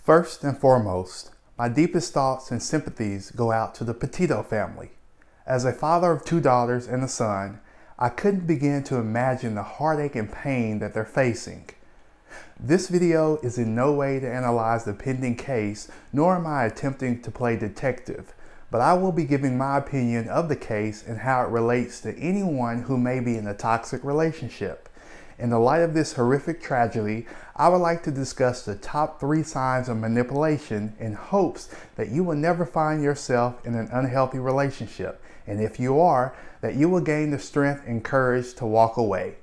First and foremost, my deepest thoughts and sympathies go out to the Petito family. As a father of 2 daughters and a son, I couldn't begin to imagine the heartache and pain that they're facing. This video is in no way to analyze the pending case, nor am I attempting to play detective, but I will be giving my opinion of the case and how it relates to anyone who may be in a toxic relationship. In the light of this horrific tragedy, I would like to discuss the top 3 signs of manipulation in hopes that you will never find yourself in an unhealthy relationship, and if you are, that you will gain the strength and courage to walk away.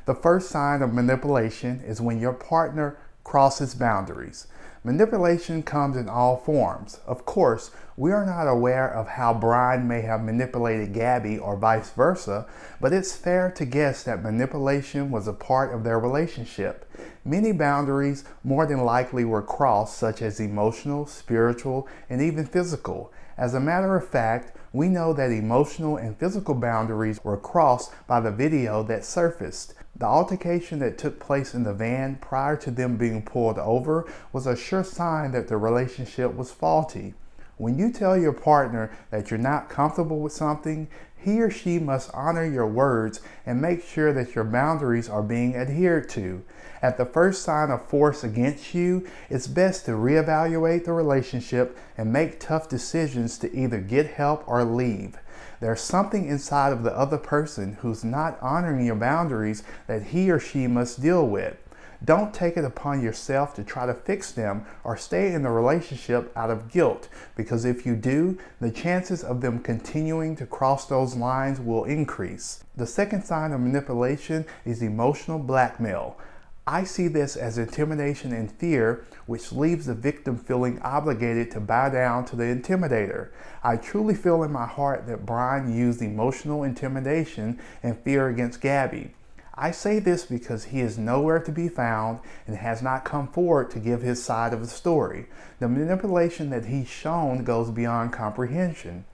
The first sign of manipulation is when your partner crosses boundaries. Manipulation comes in all forms. Of course, we are not aware of how Brian may have manipulated Gabby or vice versa, but it's fair to guess that manipulation was a part of their relationship. Many boundaries more than likely were crossed, such as emotional, spiritual, and even physical. As a matter of fact, we know that emotional and physical boundaries were crossed by the video that surfaced. The altercation that took place in the van prior to them being pulled over was a sure sign that the relationship was faulty. When you tell your partner that you're not comfortable with something, he or she must honor your words and make sure that your boundaries are being adhered to. At the first sign of force against you, it's best to reevaluate the relationship and make tough decisions to either get help or leave. There's something inside of the other person who's not honoring your boundaries that he or she must deal with. Don't take it upon yourself to try to fix them or stay in the relationship out of guilt, because if you do, the chances of them continuing to cross those lines will increase. The second sign of manipulation is emotional blackmail. I see this as intimidation and fear, which leaves the victim feeling obligated to bow down to the intimidator. I truly feel in my heart that Brian used emotional intimidation and fear against Gabby. I say this because he is nowhere to be found and has not come forward to give his side of the story. The manipulation that he's shown goes beyond comprehension.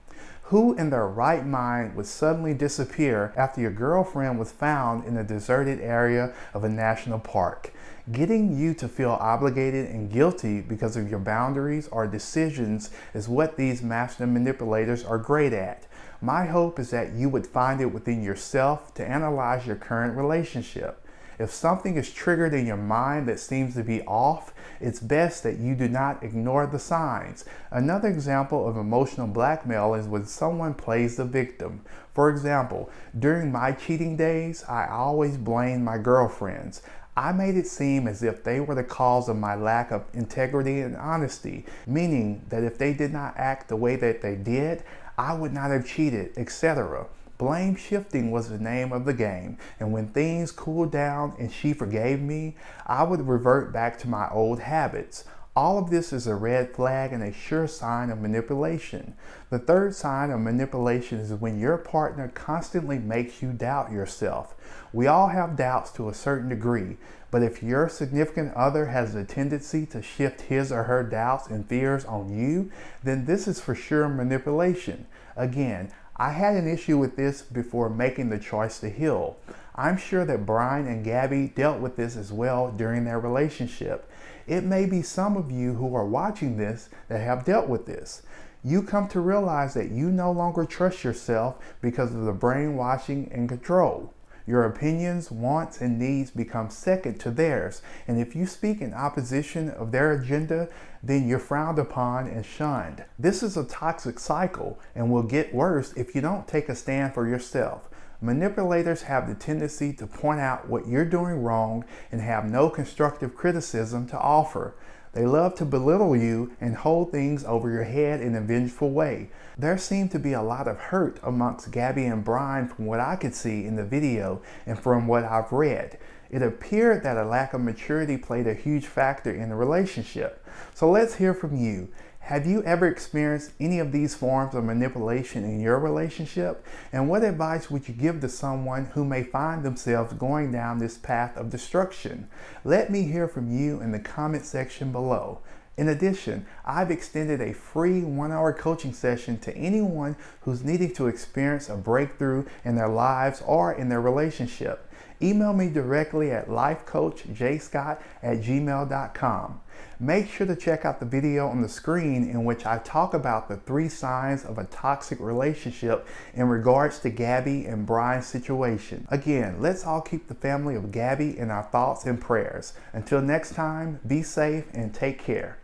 Who in their right mind would suddenly disappear after your girlfriend was found in a deserted area of a national park? Getting you to feel obligated and guilty because of your boundaries or decisions is what these master manipulators are great at. My hope is that you would find it within yourself to analyze your current relationship. If something is triggered in your mind that seems to be off, it's best that you do not ignore the signs. Another example of emotional blackmail is when someone plays the victim. For example, during my cheating days, I always blamed my girlfriends. I made it seem as if they were the cause of my lack of integrity and honesty, meaning that if they did not act the way that they did, I would not have cheated, etc. Blame shifting was the name of the game, and when things cooled down and she forgave me, I would revert back to my old habits. All of this is a red flag and a sure sign of manipulation. The third sign of manipulation is when your partner constantly makes you doubt yourself. We all have doubts to a certain degree, but if your significant other has a tendency to shift his or her doubts and fears on you, then this is for sure manipulation. Again, I had an issue with this before making the choice to heal. I'm sure that Brian and Gabby dealt with this as well during their relationship. It may be some of you who are watching this that have dealt with this. You come to realize that you no longer trust yourself because of the brainwashing and control. Your opinions, wants, and needs become second to theirs, and if you speak in opposition of their agenda, then you're frowned upon and shunned. This is a toxic cycle and will get worse if you don't take a stand for yourself. Manipulators have the tendency to point out what you're doing wrong and have no constructive criticism to offer. They love to belittle you and hold things over your head in a vengeful way. There seemed to be a lot of hurt amongst Gabby and Brian from what I could see in the video and from what I've read. It appeared that a lack of maturity played a huge factor in the relationship. So let's hear from you. Have you ever experienced any of these forms of manipulation in your relationship? And what advice would you give to someone who may find themselves going down this path of destruction? Let me hear from you in the comment section below. In addition, I've extended a free 1-hour coaching session to anyone who's needing to experience a breakthrough in their lives or in their relationship. email me directly at lifecoachjscott@gmail.com. Make sure to check out the video on the screen in which I talk about the 3 signs of a toxic relationship in regards to Gabby and Brian's situation. Again, let's all keep the family of Gabby in our thoughts and prayers. Until next time, be safe and take care.